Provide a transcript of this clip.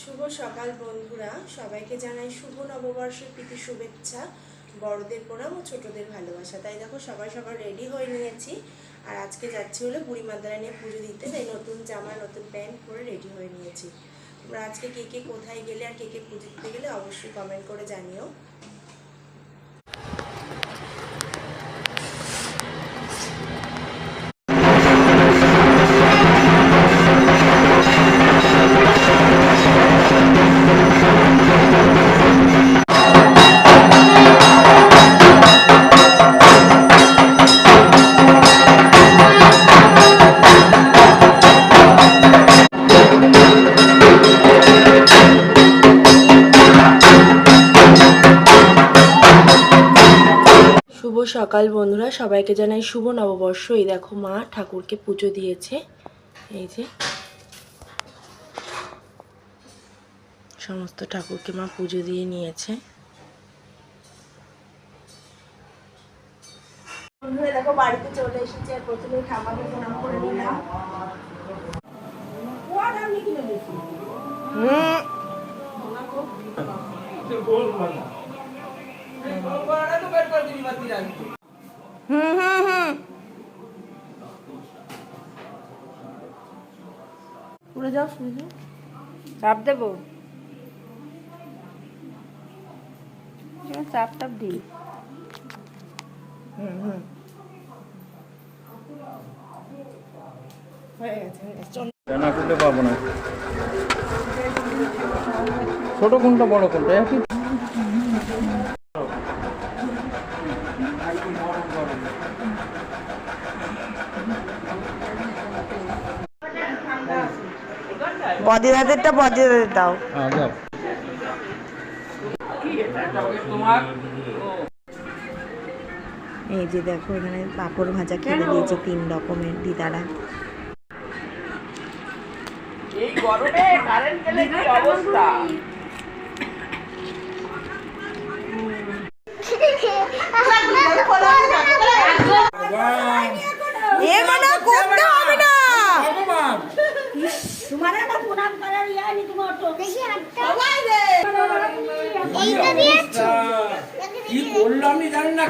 শুভ সকাল বন্ধুরা, সবাইকে জানাই শুভ নববর্ষের প্রীতি শুভেচ্ছা। বড়দের প্রণাম ও ছোটদের ভালোবাসা। তাই দেখো সবাই রেডি হয়ে নিয়েছি, আর আজকে যাচ্ছি হলো বুড়ি মাতারা নিয়ে পুজো দিতে। তাই নতুন জামা নতুন প্যান্ট পরে রেডি হয়ে নিয়েছি। তোমরা আজকে কে কে কোথায় গেলে আর কে কে পুজো দিতে গেলে অবশ্যই কমেন্ট করে জানিও। শুভ সকাল বন্ধুরা, সবাইকে জানাই শুভ নববর্ষ। এই দেখো মা ঠাকুরকে পুজো দিয়েছে, এই যে সমস্ত ঠাকুরকে মা পুজো দিয়ে নিয়েছে। বন্ধুরা দেখো বাড়িতে চলে এসেছি, আর প্রথমে ঠাম্মাকে প্রণাম করে নিলাম। পুরো যাও, শুনে চাপ দেবো, চাপ টাপ দিই। হয়ে গেছে। পাবো না, ছোট কোনটা বড় কোনটা একই। বদিদাদেরটা বদিদাদের দাও। এই যে দেখো এখানে পাঁপড় ভাজা খেতে দিয়েছে 3 রকমের দিদারা। এই গরমে কারেন্ট গেলে কি অবস্থা। কি করলাম জানি না।